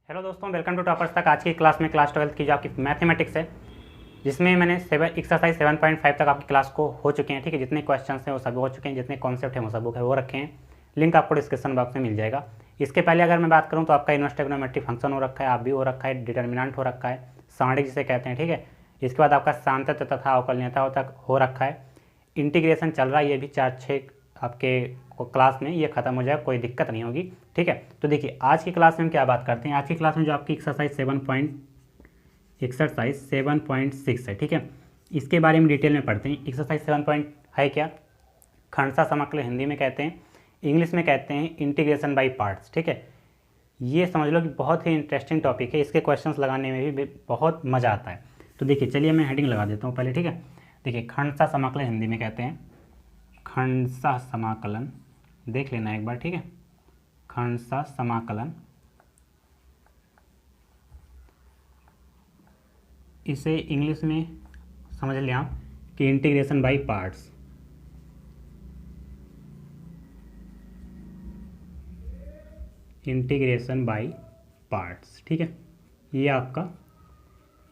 Hello दोस्तों, welcome to toppers तक। आज की क्लास में क्लास 12th की जो आपकी मैथमेटिक्स है, जिसमें मैंने एक्सरसाइज 7.5 तक आपकी क्लास को हो चुके हैं। ठीक है, जितने क्वेश्चंस हैं वो सब हो चुके हैं, जितने कॉन्सेप्ट हैं वो सब है वो रखे हैं। लिंक आपको डिस्क्रिप्शन बॉक्स में मिल जाएगा। इसके पहले अगर मैं बात करूँ तो आपका इनवर्स ट्रिग्नोमेट्री फंक्शन हो रखा है, आप भी हो रखा है, डिटर्मिनेंट हो रखा है, सारणिक जिसे कहते हैं। ठीक है, इसके बाद आपका सांतत्य तथा अवकलनीयता तक हो रखा है। इंटीग्रेशन चल रहा है, ये भी 4-6 आपके क्लास में ये खत्म हो जाए, कोई दिक्कत नहीं होगी। ठीक है, तो देखिए आज की क्लास में हम क्या बात करते हैं। आज की क्लास में जो आपकी एक्सरसाइज 7.6 है, ठीक है, इसके बारे में डिटेल में पढ़ते हैं। एक्सरसाइज 7 है क्या? खंडसा समाकलन हिंदी में कहते हैं, इंग्लिश में कहते हैं इंटीग्रेशन बाय पार्ट्स। ठीक है, ये समझ लो कि बहुत ही इंटरेस्टिंग टॉपिक है। इसके क्वेश्चंस लगाने में भी बहुत मज़ा आता है। तो देखिए, चलिए मैं हेडिंग लगा देता हूँ पहले। ठीक है, देखिए खंडसा समाकलन हिंदी में कहते हैं, खंडसा समाकलन देख लेना एक बार। ठीक है, खंडसा समाकलन, इसे इंग्लिश में समझ लें आप कि integration by parts. Integration by parts, ठीक है, ये आपका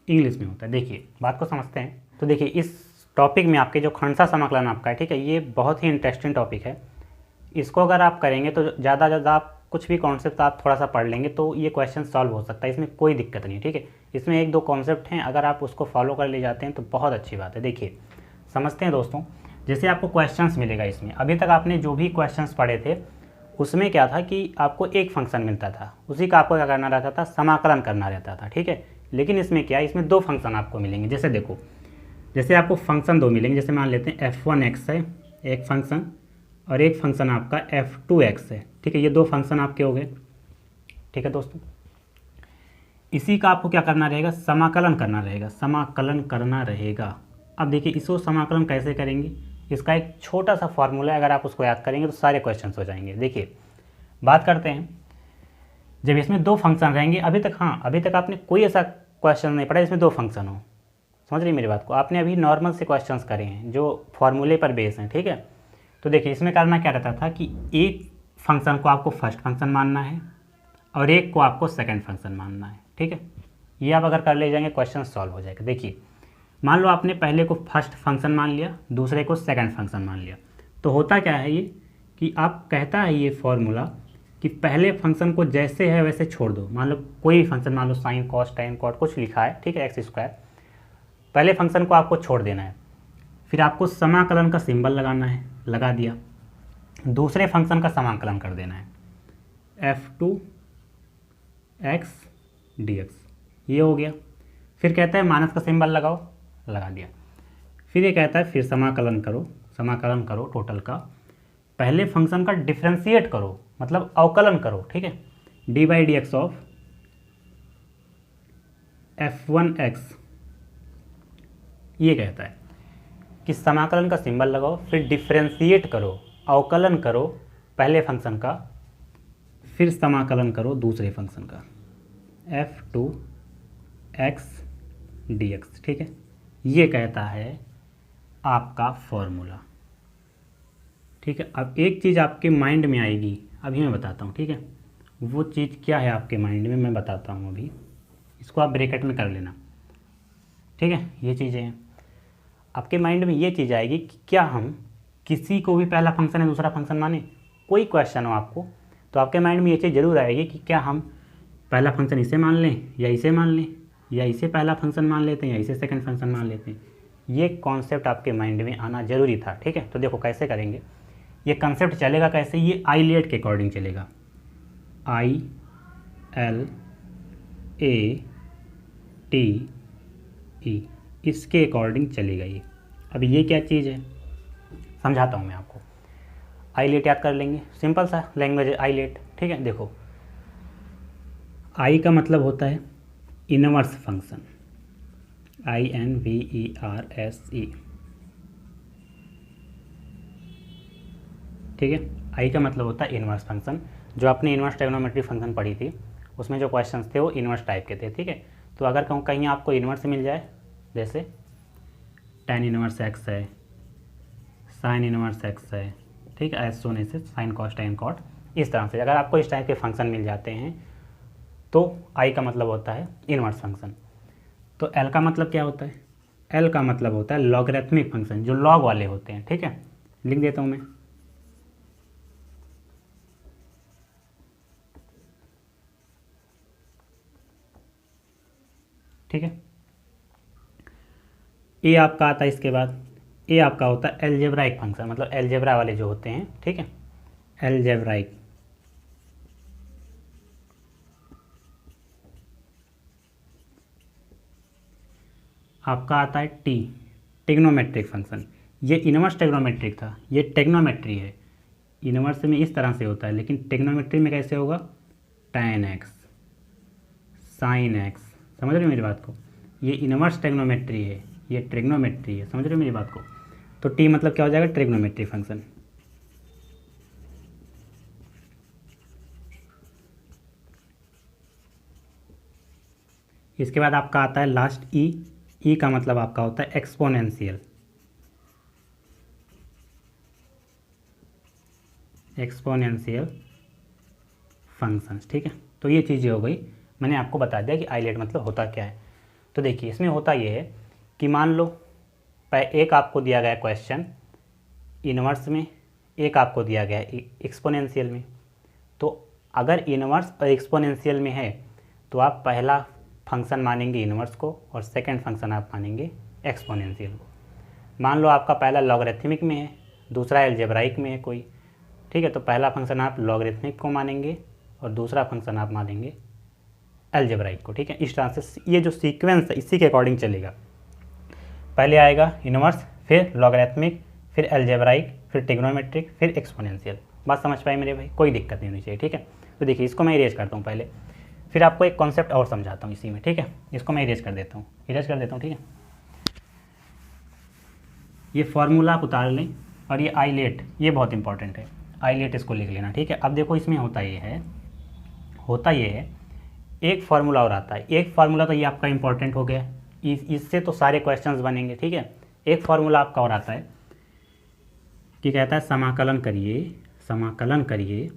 इंग्लिश में होता है। देखिए बात को समझते हैं। तो देखिए इस टॉपिक में आपके जो खंडसा समाकलन आपका है, ठीक है, ये बहुत ही इंटरेस्टिंग टॉपिक है। इसको अगर आप करेंगे तो ज़्यादा ज़्यादा आप कुछ भी कॉन्सेप्ट आप थोड़ा सा पढ़ लेंगे तो ये क्वेश्चन सॉल्व हो सकता है, इसमें कोई दिक्कत नहीं। ठीक है, इसमें 1-2 कॉन्सेप्ट हैं, अगर आप उसको फॉलो कर ले जाते हैं तो बहुत अच्छी बात है। देखिए समझते हैं दोस्तों, जैसे आपको क्वेश्चंस मिलेगा इसमें, अभी तक आपने जो भी क्वेश्चंस पढ़े थे उसमें क्या था कि आपको एक फंक्शन मिलता था, उसी का आपको क्या करना रहता था, समाकलन करना रहता था। ठीक है, लेकिन इसमें क्या है, इसमें 2 फंक्शन आपको मिलेंगे। जैसे देखो, जैसे आपको फंक्शन 2 मिलेंगे, जैसे मान लेते हैं f1x है एक फंक्शन, और एक फंक्शन आपका f2x है। ठीक है, ये 2 फंक्शन आपके हो गए। ठीक है दोस्तों, इसी का आपको क्या करना रहेगा, समाकलन करना रहेगा, समाकलन करना रहेगा। अब देखिए इसको समाकलन कैसे करेंगे, इसका एक छोटा सा फॉर्मूला है, अगर आप उसको याद करेंगे तो सारे क्वेश्चन हो जाएंगे। देखिए बात करते हैं, जब इसमें 2 फंक्शन रहेंगे, अभी तक, हाँ अभी तक आपने कोई ऐसा क्वेश्चन नहीं पढ़ा इसमें 2 फंक्शन हो। समझ रही मेरी बात को? आपने अभी नॉर्मल से क्वेश्चंस करे हैं जो फॉर्मूले पर बेस हैं। ठीक है, तो देखिए इसमें करना क्या रहता था कि एक फंक्शन को आपको फर्स्ट फंक्शन मानना है और एक को आपको सेकंड फंक्शन मानना है। ठीक है, ये आप अगर कर ले जाएंगे क्वेश्चन सॉल्व हो जाएगा। देखिए मान लो आपने पहले को फर्स्ट फंक्शन मान लिया, दूसरे को सेकंड फंक्शन मान लिया, तो होता क्या है ये कि आप कहता है ये फॉर्मूला कि पहले फंक्शन को जैसे है वैसे छोड़ दो। मान लो कोई भी फंक्शन, मान लो साइन कॉस टेन कॉट कुछ लिखा है, ठीक है, x², पहले फंक्शन को आपको छोड़ देना है, फिर आपको समाकलन का सिंबल लगाना है, लगा दिया, दूसरे फंक्शन का समाकलन कर देना है, f2x dx, ये हो गया। फिर कहता है माइनस का सिंबल लगाओ, लगा दिया। फिर ये कहता है फिर समाकलन करो टोटल का, पहले फंक्शन का डिफ्रेंशिएट करो, मतलब अवकलन करो। ठीक है, dy/dx ऑफ f1x, ये कहता है कि समाकलन का सिंबल लगाओ, फिर डिफ्रेंशिएट करो, अवकलन करो पहले फंक्शन का, फिर समाकलन करो दूसरे फंक्शन का, f2x dx। ठीक है, ये कहता है आपका फॉर्मूला। ठीक है, अब एक चीज़ आपके माइंड में आएगी, अभी मैं बताता हूँ। ठीक है, वो चीज़ क्या है आपके माइंड में, मैं बताता हूँ अभी, इसको आप ब्रैकेट में कर लेना। ठीक है, ये चीज़ें हैं आपके माइंड में, ये चीज़ आएगी कि क्या हम किसी को भी पहला फंक्शन है दूसरा फंक्शन माने, कोई क्वेश्चन हो आपको, तो आपके माइंड में ये चीज़ ज़रूर आएगी कि क्या हम पहला फंक्शन इसे मान लें या इसे मान लें, या इसे पहला फंक्शन मान लेते हैं या इसे सेकंड फंक्शन मान लेते हैं। ये कॉन्सेप्ट आपके माइंड में आना ज़रूरी था। ठीक है, तो देखो कैसे करेंगे, ये कॉन्सेप्ट चलेगा कैसे, ये आईलेट के अकॉर्डिंग चलेगा, ILATE, इसके अकॉर्डिंग चलेगा ये। अब ये क्या चीज़ है समझाता हूँ मैं आपको। आईलेट याद कर लेंगे, सिंपल सा लैंग्वेज है आईलेट। ठीक है, देखो आई का मतलब होता है इनवर्स फंक्शन, INVERSE। ठीक है, आई का मतलब होता है इनवर्स फंक्शन। जो आपने इनवर्स ट्रिग्नोमेट्री फंक्शन पढ़ी थी उसमें जो क्वेश्चंस थे वो इनवर्स टाइप के थे। ठीक है, तो अगर कहीं आपको इनवर्स मिल जाए, जैसे tan इनवर्स x है, sin इनवर्स x है, ठीक है, ऐसे सोने से साइन कॉस टेन कॉट, इस तरह से अगर आपको इस टाइप के फंक्शन मिल जाते हैं तो आई का मतलब होता है इनवर्स फंक्शन। तो एल का मतलब क्या होता है? एल का मतलब होता है लॉगरिथमिक फंक्शन, जो लॉग वाले होते हैं। ठीक है, लिख देता हूँ मैं। ठीक है, ए आपका आता है इसके बाद। ए आपका होता है एलजेब्राइक फंक्शन, मतलब एलजेब्रा वाले जो होते हैं। ठीक है, एलजेब्राइक। आपका आता है टी, टिग्नोमेट्रिक फंक्शन। ये इनवर्स टेग्नोमेट्रिक था, ये टेग्नोमेट्री है। इनवर्स में इस तरह से होता है, लेकिन टेग्नोमेट्री में कैसे होगा? tan x sin x। समझ रहे हो मेरी बात को? ये इनवर्स टेग्नोमेट्री है, ये ट्रिग्नोमेट्री है। समझ रहे हो मेरी बात को? तो टी मतलब क्या हो जाएगा? Trigonometry function. इसके बाद आपका आता है लास्ट ई। ई का मतलब आपका होता है एक्सपोनेंशियल। Exponential functions. ठीक है, तो ये चीज़ें हो गई। मैंने आपको बता दिया कि आइलेट मतलब होता क्या है। तो देखिए, इसमें होता ये है कि मान लो एक आपको दिया गया क्वेश्चन इनवर्स में, एक आपको दिया गया एक्सपोनेंशियल में। तो अगर इनवर्स और एक्सपोनेंशियल में है तो आप पहला फंक्शन मानेंगे इनवर्स को और सेकंड फंक्शन आप मानेंगे एक्सपोनेंशियल को। मान लो आपका पहला लॉगरिथमिक में है, दूसरा एलजेब्राइक में है कोई। ठीक है, तो पहला फंक्शन आप लॉगरिथमिक को मानेंगे और दूसरा फंक्शन आप मानेंगे एलजेब्राइक को। ठीक है, इस तरह से ये जो सीक्वेंस है इसी के अकॉर्डिंग चलेगा। पहले आएगा इनवर्स, फिर लॉगरिथमिक, फिर एलजेब्राइक, फिर टिग्नोमेट्रिक, फिर एक्सपोनेंशियल। बात समझ पाए मेरे भाई? कोई दिक्कत नहीं होनी चाहिए। ठीक है, तो देखिए इसको मैं इरेज करता हूँ पहले, फिर आपको एक कॉन्सेप्ट और समझाता हूँ इसी में। ठीक है, इसको मैं इरेज कर देता हूँ, इरेज कर देता हूँ। ठीक है, ये फॉर्मूला आप उतार लें और ये आइलेट, ये बहुत इंपॉर्टेंट है। आइलेट इसको लिख लेना। ठीक है, अब देखो इसमें होता ये है एक फार्मूला और आता है। एक फार्मूला तो ये आपका इंपॉर्टेंट हो गया, इससे तो सारे क्वेश्चंस बनेंगे। ठीक है, एक फार्मूला आपका और आता है कि कहता है समाकलन करिए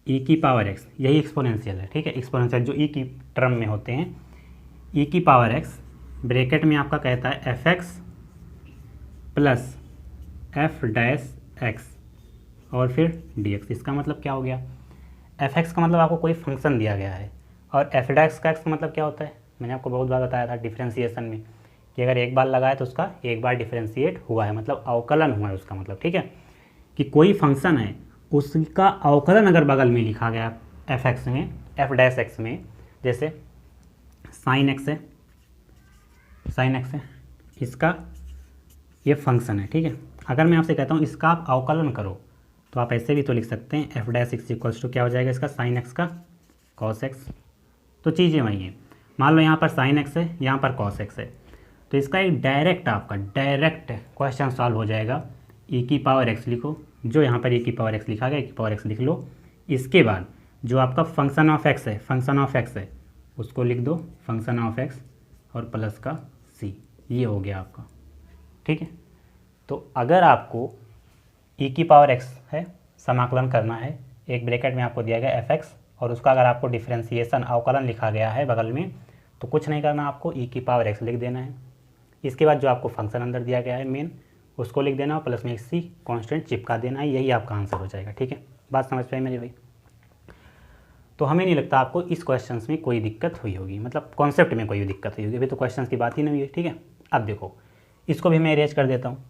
e की पावर x, यही एक्सपोनेंशियल है। ठीक है, एक्सपोनेंशियल जो e की टर्म में होते हैं, e की पावर x ब्रैकेट में आपका कहता है fx plus f dash x और फिर dx। इसका मतलब क्या हो गया? fx का मतलब आपको कोई फंक्शन दिया गया है और f डैश का x का मतलब क्या होता है? मैंने आपको बहुत बार बताया था डिफरेंशिएशन में कि अगर एक बार लगाए तो उसका एक बार डिफरेंशिएट हुआ है, मतलब अवकलन हुआ है उसका मतलब। ठीक है, कि कोई फंक्शन है उसका अवकलन अगर बगल में लिखा गया एफ एक्स में, एफ डैश एक्स में, जैसे साइन एक्स है, इसका ये फंक्शन है। ठीक है, अगर मैं आपसे कहता हूँ इसका आप अवकलन करो तो आप ऐसे भी तो लिख सकते हैं F dash X equals to क्या हो जाएगा इसका? साइन एक्स का कॉस एक्स। तो चीज़ें वही हैं। मान लो यहाँ पर साइन एक्स है, यहाँ पर कॉस एक्स है, तो इसका एक डायरेक्ट क्वेश्चन सॉल्व हो जाएगा। ई की पावर एक्स लिखो, जो यहाँ पर ई की पावर एक्स लिखा गया, ई की पावर एक्स लिख लो। इसके बाद जो आपका फंक्शन ऑफ एक्स है उसको लिख दो, फंक्शन ऑफ एक्स और प्लस का सी, ये हो गया आपका। ठीक है, तो अगर आपको ई की पावर एक्स है समाकलन करना है, एक ब्रैकेट में आपको दिया गया एफ एक्स और उसका अगर आपको डिफ्रेंसिएशन अवकलन लिखा गया है बगल में, तो कुछ नहीं करना, आपको ई की पावर एक्स लिख देना है। इसके बाद जो आपको फंक्शन अंदर दिया गया है मेन, उसको लिख देना और प्लस में एक सी कांस्टेंट चिपका देना है, यही आपका आंसर हो जाएगा। ठीक है, बात समझ पाए मेरे भाई? तो हमें नहीं लगता आपको इस क्वेश्चंस में कोई दिक्कत हुई होगी, मतलब कॉन्सेप्ट में कोई दिक्कत हुई होगी। अभी तो क्वेश्चंस की बात ही नहीं हुई। ठीक है, अब देखो इसको भी मैं इरेज कर देता हूँ,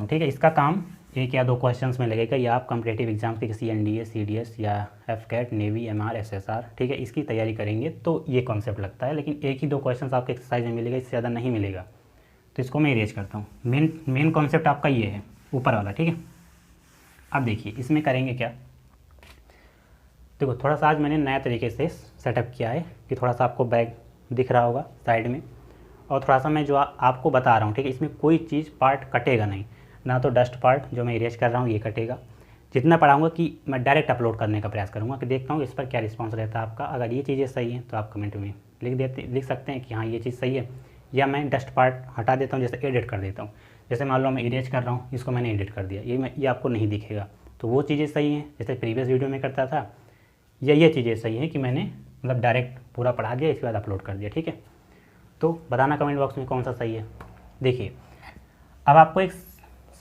ठीक है, इसका काम एक या दो क्वेश्चंस में लगेगा, या आप कॉम्पिटिटिव एग्जाम्स के किसी एनडीए, सीडीएस या एफकेट, नेवी, एमआर, एसएसआर, ठीक है, इसकी तैयारी करेंगे तो ये कॉन्सेप्ट लगता है। लेकिन एक ही दो क्वेश्चंस आपके एक्सरसाइज में मिलेगा, इससे ज़्यादा नहीं मिलेगा। तो इसको मैं इरेज करता हूँ। मेन कॉन्सेप्ट आपका ये है ऊपर वाला। ठीक है, अब देखिए इसमें करेंगे क्या। देखो थोड़ा सा आज मैंने नया तरीके से सेटअप किया है कि थोड़ा सा आपको बैग दिख रहा होगा साइड में, और थोड़ा सा मैं जो आपको बता रहा हूँ, ठीक है, इसमें कोई चीज़ पार्ट कटेगा नहीं, ना तो डस्ट पार्ट जो मैं इरेज कर रहा हूँ ये कटेगा। जितना पढ़ाऊँगा कि मैं डायरेक्ट अपलोड करने का प्रयास करूँगा, कि देखता हूँ इस पर क्या रिस्पॉन्स रहता है आपका। अगर ये चीज़ें सही हैं तो आप कमेंट में लिख सकते हैं कि हाँ ये चीज़ सही है, या मैं डस्ट पार्ट हटा देता हूँ, जैसे एडिट कर देता हूँ। जैसे मान लो मैं इरेज कर रहा हूँ, इसको मैंने एडिट कर दिया, ये आपको नहीं दिखेगा, तो वो चीज़ें सही हैं जैसे प्रीवियस वीडियो में करता था, ये चीज़ें सही हैं कि मैंने मतलब डायरेक्ट पूरा पढ़ा दिया, इसके बाद अपलोड कर दिया, ठीक है। तो बताना कमेंट बॉक्स में कौन सा सही है। देखिए अब आपको एक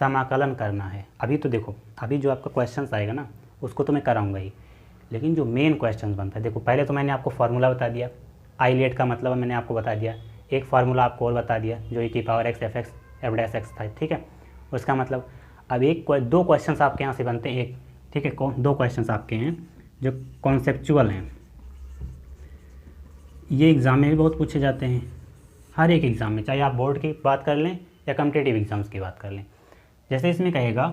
समाकलन करना है। अभी तो देखो, अभी जो आपका क्वेश्चन आएगा ना उसको तो मैं कराऊंगा ही, लेकिन जो मेन क्वेश्चन बनता है, देखो पहले तो मैंने आपको फार्मूला बता दिया, आईलेट का मतलब मैंने आपको बता दिया, एक फार्मूला आपको और बता दिया जो e⁻x f(x) था, ठीक है। उसका मतलब अब दो क्वेश्चन आपके यहाँ से बनते हैं, एक, ठीक है, दो क्वेश्चन आपके हैं जो कॉन्सेप्चुअल हैं। ये एग्ज़ाम में भी बहुत पूछे जाते हैं, हर एक एग्ज़ाम में, चाहे आप बोर्ड की बात कर लें या कॉम्पिटिटिव एग्ज़ाम्स की बात कर लें। जैसे इसमें कहेगा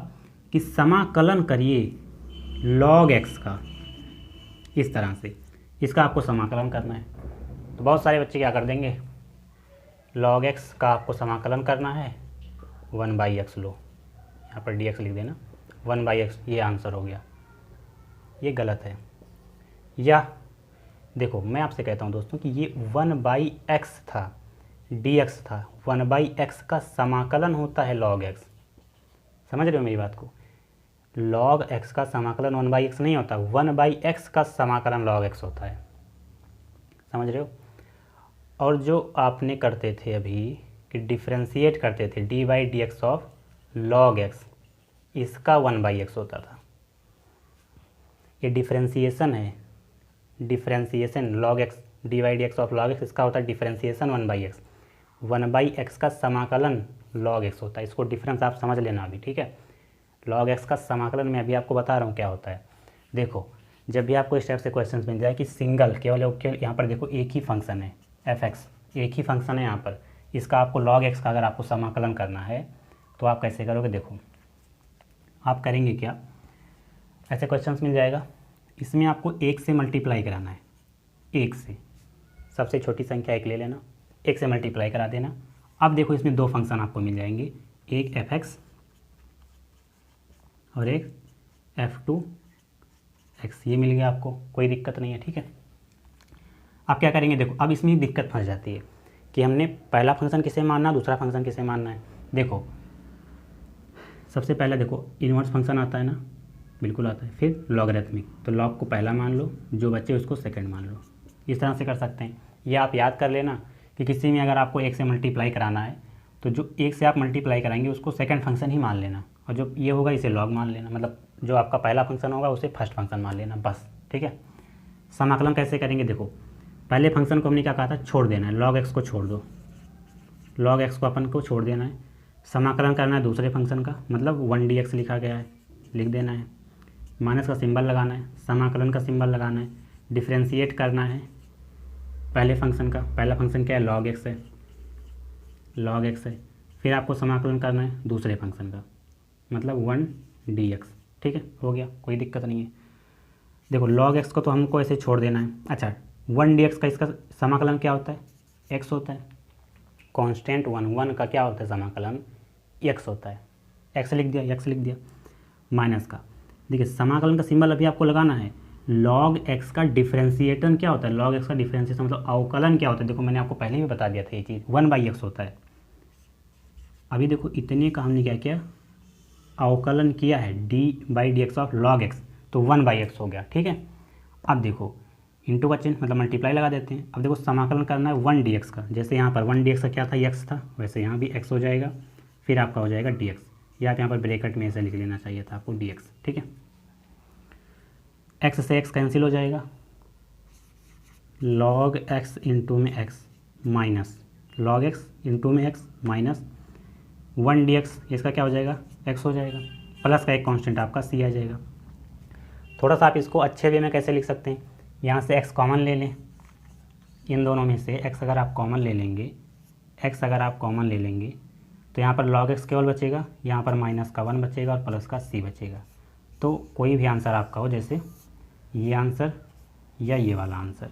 कि समाकलन करिए log x का, इस तरह से इसका आपको समाकलन करना है। तो बहुत सारे बच्चे क्या कर देंगे, log x का आपको समाकलन करना है 1/x लो, यहाँ पर dx लिख देना, 1/x, ये आंसर हो गया। ये गलत है। या देखो मैं आपसे कहता हूँ दोस्तों कि ये 1/x था, dx था, 1/x का समाकलन होता है log x। समझ रहे हो मेरी बात को, log x का समाकलन 1/x नहीं होता, 1/x का समाकलन log x होता है, समझ रहे हो। और जो आपने करते थे अभी कि डिफ्रेंशिएट करते थे d/dx ऑफ log x, इसका 1/x होता था। ये डिफ्रेंशिएशन है, differentiation log x d/dx of log x, इसका होता है डिफ्रेंशिएशन 1/x। 1/x का समाकलन log x होता है, इसको डिफरेंस आप समझ लेना अभी, ठीक है। log x का समाकलन मैं अभी आपको बता रहा हूँ क्या होता है। देखो जब भी आपको इस टाइप से क्वेश्चन मिल जाए कि सिंगल केवल यहाँ पर देखो एक ही फंक्शन है f(x), एक ही फंक्शन है यहाँ पर, इसका आपको log x का अगर आपको समाकलन करना है तो आप कैसे करोगे। देखो आप करेंगे क्या, ऐसे क्वेश्चंस मिल जाएगा, इसमें आपको 1 से मल्टीप्लाई कराना है, 1 से, सबसे छोटी संख्या 1 ले लेना, 1 से मल्टीप्लाई करा देना। अब देखो इसमें दो फंक्शन आपको मिल जाएंगे, एक f(x) और एक f(2x), ये मिल गया आपको, कोई दिक्कत नहीं है, ठीक है। आप क्या करेंगे, देखो अब इसमें दिक्कत फंस जाती है कि हमने पहला फंक्शन किसे मानना, दूसरा फंक्शन किसे मानना है। देखो सबसे पहले देखो इन्वर्स फंक्शन आता है ना, बिल्कुल आता है, फिर लॉगरिथमिक, तो लॉग को पहला मान लो, जो बचे उसको सेकंड मान लो, इस तरह से कर सकते हैं। ये आप याद कर लेना कि किसी में अगर आपको 1 से मल्टीप्लाई कराना है तो जो 1 से आप मल्टीप्लाई कराएंगे उसको सेकंड फंक्शन ही मान लेना, और जो ये होगा इसे लॉग मान लेना, मतलब जो आपका पहला फंक्शन होगा उसे फर्स्ट फंक्शन मान लेना, बस, ठीक है। समाकलन कैसे करेंगे, देखो पहले फंक्शन को हमने क्या कहा था, छोड़ देना है, log x को छोड़ दो, log x को अपन को छोड़ देना है, समाकलन करना है दूसरे फंक्शन का, मतलब 1dx लिखा गया है, लिख देना है, माइनस का सिंबल लगाना है, समाकलन का सिंबल लगाना है, डिफ्रेंशिएट करना है पहले फंक्शन का, पहला फंक्शन क्या है, log x है, log x है, फिर आपको समाकलन करना है दूसरे फंक्शन का, मतलब 1dx, ठीक है, हो गया, कोई दिक्कत नहीं है। देखो log x को तो हमको ऐसे छोड़ देना है। अच्छा 1dx का इसका समाकलन क्या होता है, x होता है, कांस्टेंट 1 का क्या होता है समाकलन, x होता है, x लिख दिया, माइनस का, देखिए समाकलन का सिंबल अभी आपको लगाना है। log x का डिफ्रेंशिएशन क्या होता है, log x का डिफ्रेंशिएशन मतलब अवकलन क्या होता है, देखो मैंने आपको पहले भी बता दिया था ये चीज़, 1/x होता है। अभी देखो इतने का हमने क्या किया, अवकलन किया है d/dx ऑफ log x, तो 1/x हो गया, ठीक है। अब देखो इंटू का चिन्ह मतलब मल्टीप्लाई लगा देते हैं। अब देखो समाकलन करना है 1dx का, जैसे यहाँ पर 1dx का क्या था, x था, वैसे यहाँ भी x हो जाएगा, फिर आपका हो जाएगा dx, या आप यहाँ पर ब्रैकेट में ऐसे लिख लेना चाहिए था आपको dx, ठीक है। x से x कैंसिल हो जाएगा, log x इंटू में x minus log x into में x माइनस 1dx, इसका क्या हो जाएगा, x हो जाएगा, प्लस का एक कांस्टेंट आपका c आ जाएगा। थोड़ा सा आप इसको अच्छे वे में कैसे लिख सकते हैं, यहाँ से x कॉमन ले लें, इन दोनों में से x अगर आप कॉमन ले लेंगे, तो यहाँ पर log x केवल बचेगा, यहाँ पर माइनस का 1 बचेगा और प्लस का c बचेगा। तो कोई भी आंसर आपका हो, जैसे ये आंसर या ये वाला आंसर,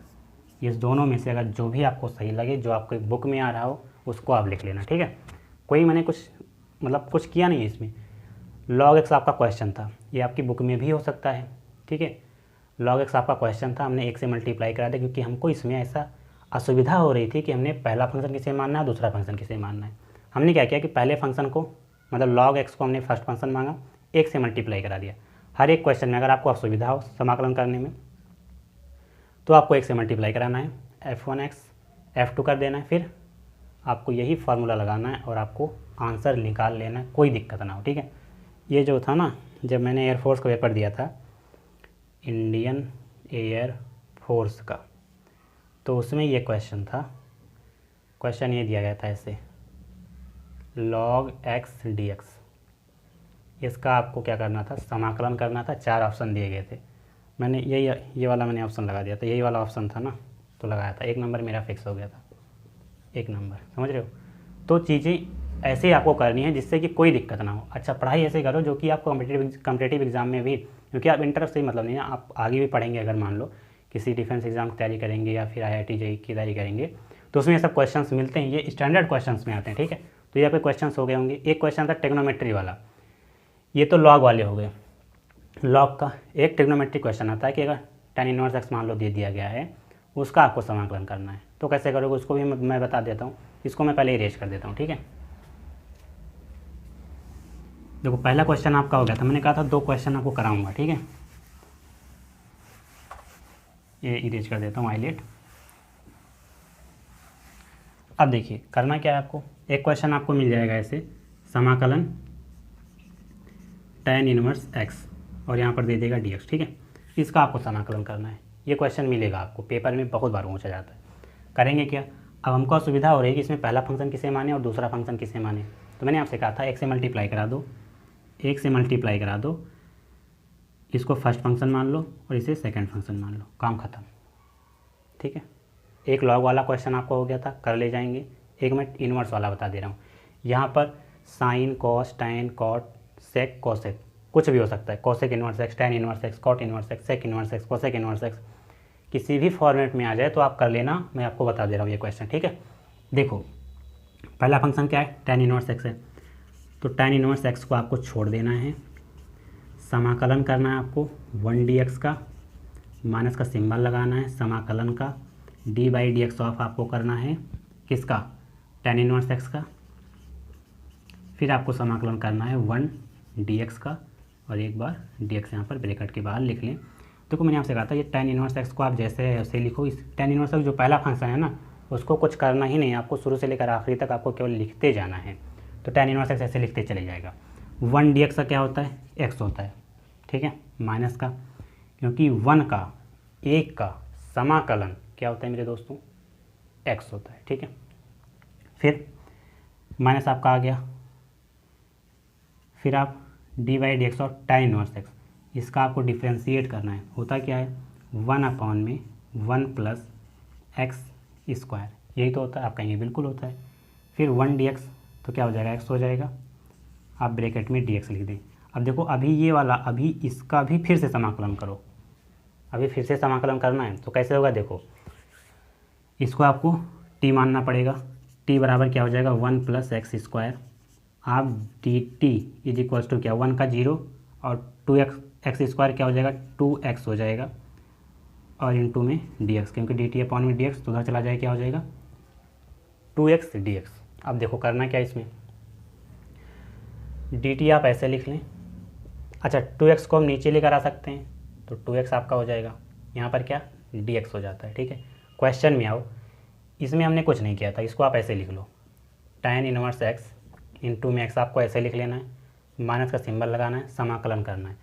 इस दोनों में से अगर जो भी आपको सही लगे, जो आपको बुक में आ रहा हो उसको आप लिख लेना, ठीक है। कोई मैंने कुछ किया नहीं है इसमें, log x आपका क्वेश्चन था, ये आपकी बुक में भी हो सकता है, ठीक है। log x आपका क्वेश्चन था, हमने 1 से मल्टीप्लाई करा दिया क्योंकि हमको इसमें ऐसा असुविधा हो रही थी कि हमने पहला फंक्शन किसे मानना है, दूसरा फंक्शन किसे मानना है। हमने क्या किया कि पहले फंक्शन को मतलब log x को हमने फर्स्ट फंक्शन मांगा, 1 से मल्टीप्लाई करा दिया। हर एक क्वेश्चन में अगर आपको असुविधा हो समाकलन करने में तो आपको 1 से मल्टीप्लाई कराना है, f1x f2 कर देना है, फिर आपको यही फार्मूला लगाना है और आपको आंसर निकाल लेना है, कोई दिक्कत ना हो, ठीक है। ये जो था ना, जब मैंने एयरफोर्स का पेपर दिया था, इंडियन एयर फोर्स का, तो उसमें ये क्वेश्चन था, क्वेश्चन ये दिया गया था ऐसे, log x dx, इसका आपको क्या करना था, समाकलन करना था। 4 ऑप्शन दिए गए थे, मैंने ये वाला मैंने ऑप्शन लगा दिया था, यही वाला ऑप्शन था ना, तो लगाया था। 1 नंबर मेरा फिक्स हो गया था, 1 नंबर, समझ रहे हो। तो चीज़ें ऐसे ही आपको करनी है जिससे कि कोई दिक्कत ना हो। अच्छा, पढ़ाई ऐसे करो जो कि आपको कम्पिटेटिव एग्जाम में भी, क्योंकि आप इंटर से मतलब नहीं है, आप आगे भी पढ़ेंगे, अगर मान लो किसी डिफेंस एग्जाम की तैयारी करेंगे या फिर IIT JEE की तैयारी करेंगे, तो उसमें ये सब क्वेश्चंस मिलते हैं, ये स्टैंडर्ड क्वेश्चंस में आते हैं, ठीक है। तो ये आपके क्वेश्चंस हो गए होंगे। एक क्वेश्चन था ट्रिग्नोमेट्री वाला, ये तो लॉग वाले हो गए। लॉग का एक ट्रिग्नोमेट्री क्वेश्चन आता है कि अगर tan इनवर्स x मान लो दे दिया गया है, उसका आपको समाकलन करना है। तो कैसे करोगे उसको भी मैं बता देता हूँ, इसको मैं पहले इरेज कर देता हूँ, ठीक है। देखो पहला क्वेश्चन आपका हो गया था, मैंने कहा था 2 क्वेश्चन आपको कराऊंगा, ठीक है। ये इरेज कर देता हूँ आईलेट। अब देखिए करना क्या है आपको, एक क्वेश्चन आपको मिल जाएगा ऐसे, समाकलन tan इनवर्स x और यहाँ पर दे देगा dx, ठीक है। इसका आपको समाकलन करना है। ये क्वेश्चन मिलेगा आपको, पेपर में बहुत बार पूछा जाता है। करेंगे क्या, अब हमको असुविधा हो रही है कि इसमें पहला फंक्शन किसे माने और दूसरा फंक्शन किसे माने। तो मैंने आपसे कहा था 1 से मल्टीप्लाई करा दो, 1 से मल्टीप्लाई करा दो, इसको फर्स्ट फंक्शन मान लो और इसे सेकंड फंक्शन मान लो, काम खत्म, ठीक है। एक लॉग वाला क्वेश्चन आपको हो गया था, कर ले जाएंगे। एक मैं इनवर्स वाला बता दे रहा हूँ, यहाँ पर sine cos tan cot sec cosec कुछ भी हो सकता है, cosec inverse X, tan inverse X, cot inverse X, sec inverse X, cosec inverse X, किसी भी फॉर्मेट में आ जाए तो आप कर लेना, मैं आपको बता दे रहा हूँ ये क्वेश्चन, ठीक है। देखो पहला फंक्शन क्या है, टैन इनवर्स एक्स है, तो टैन इनवर्स एक्स को आपको छोड़ देना है, समाकलन करना है आपको 1 dx का, माइनस का सिंबल लगाना है, समाकलन का d/dx ऑफ आपको करना है किसका, टैन इनवर्स एक्स का, फिर आपको समाकलन करना है 1 dx का, और एक बार dx यहाँ पर ब्रैकेट के बाहर लिख लें। देखो मैंने आपसे कहा था ये टैन इनवर्स एक्स को आप जैसे है वैसे लिखो। इस टैन इनवर्स एक्स जो पहला फंक्शन है ना, उसको कुछ करना ही नहीं, आपको शुरू से लेकर आखिरी तक आपको केवल लिखते जाना है। तो टैन इनवर्स एक्स ऐसे लिखते चले जाएगा। 1 dx का क्या होता है, x होता है, ठीक है, माइनस का, क्योंकि 1 का 1 का समाकलन क्या होता है मेरे दोस्तों, x होता है, ठीक है। फिर माइनस आपका आ गया, फिर आप d/dx और tan इनवर्स एक्स, इसका आपको डिफ्रेंशिएट करना है। होता क्या है, 1/1 प्लस एक्स स्क्वायर, यही तो होता है, आप कहेंगे बिल्कुल होता है। फिर 1 dx तो क्या हो जाएगा, x हो जाएगा, आप ब्रैकेट में dx लिख दें। अब देखो अभी ये वाला, अभी इसका भी फिर से समाकलन करो, अभी फिर से समाकलन करना है। तो कैसे होगा, देखो इसको आपको t मानना पड़ेगा, t बराबर क्या हो जाएगा 1 प्लस एक्स स्क्वायर, आप dt इज इक्वल्स टू क्या, 1 का 0 और 2x स्क्वायर क्या हो जाएगा 2x हो जाएगा, और इंटू में dx, क्योंकि dt अपॉन में dx तो उधर चला जाए, क्या हो जाएगा 2x dx। अब देखो करना क्या इसमें, dt आप ऐसे लिख लें, अच्छा 2x को हम नीचे लेकर आ सकते हैं, तो 2x आपका हो जाएगा, यहाँ पर क्या dx हो जाता है, ठीक है। क्वेश्चन में आओ, इसमें हमने कुछ नहीं किया था, इसको आप ऐसे लिख लो, tan इनवर्स x इंटू में x आपको ऐसे लिख लेना है, माइनस का सिंबल लगाना है, समाकलन करना है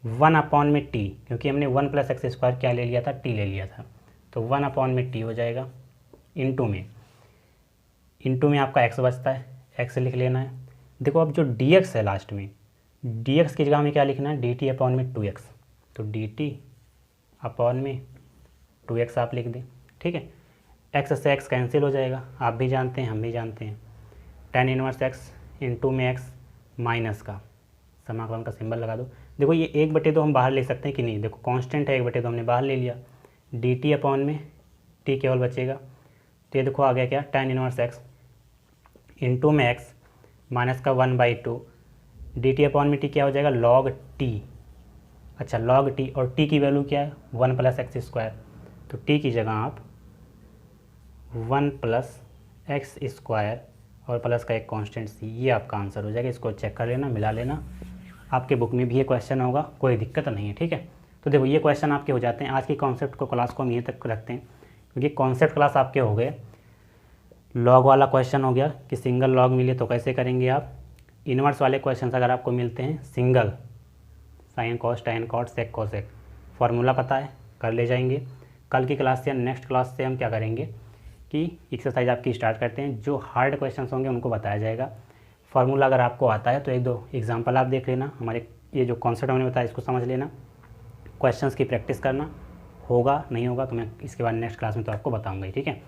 1 अपॉन में t, क्योंकि हमने 1 प्लस एक्स स्क्वायर क्या ले लिया था, t ले लिया था, तो 1 अपॉन में t हो जाएगा, इंटू में आपका x बचता है, x लिख लेना है। देखो अब जो dx है लास्ट में, dx की जगह में क्या लिखना है, dt अपॉन में 2x, तो dt अपॉन में 2x आप लिख दें, ठीक है। x से x कैंसिल हो जाएगा, आप भी जानते हैं हम भी जानते हैं, tan इनवर्स x इंटू में x माइनस का समाकलन का सिंबल लगा दो। देखो ये 1/2 हम बाहर ले सकते हैं कि नहीं, देखो कांस्टेंट है 1/2 हमने बाहर ले लिया, dt अपॉन में t केवल बचेगा, तो ये देखो आ गया क्या, tan इनवर्स x इंटू में x माइनस का 1/2, dt अपॉन में t क्या हो जाएगा log t, अच्छा log t, और t की वैल्यू क्या है 1 प्लस एक्स स्क्वायर, तो t की जगह आप 1 प्लस एक्स स्क्वायर और प्लस का एक कांस्टेंट c, ये आपका आंसर हो जाएगा। इसको चेक कर लेना, मिला लेना, आपके बुक में भी ये क्वेश्चन होगा, कोई दिक्कत नहीं है, ठीक है। तो देखो ये क्वेश्चन आपके हो जाते हैं। आज की कॉन्सेप्ट को क्लास को हम यहीं तक रखते हैं, क्योंकि कॉन्सेप्ट क्लास आपके हो गए। लॉग वाला क्वेश्चन हो गया कि सिंगल लॉग मिले तो कैसे करेंगे आप। इनवर्स वाले क्वेश्चन अगर आपको मिलते हैं single, sine cos tan cot sec cosec, formula पता है, कर ले जाएंगे। कल की क्लास से या नेक्स्ट क्लास से हम क्या करेंगे कि एक्सरसाइज आपकी स्टार्ट करते हैं। जो हार्ड क्वेश्चन होंगे उनको बताया जाएगा। फार्मूला अगर आपको आता है तो एक दो एग्जाम्पल आप देख लेना, हमारे ये जो कॉन्सेप्ट हमने बताया इसको समझ लेना, क्वेश्चंस की प्रैक्टिस करना। होगा नहीं होगा तो मैं इसके बाद नेक्स्ट क्लास में तो आपको बताऊंगा ही, ठीक है।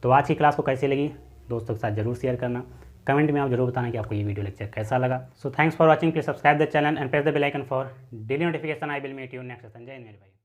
तो आज की क्लास को कैसी लगी दोस्तों के साथ जरूर शेयर करना, कमेंट में आप जरूर बताना कि आपको ये वीडियो लेक्चर कैसा लगा। So thanks for watching, please subscribe the channel and press the bell icon for daily notification. I will meet you next session. जय हिंद मेरे भाई।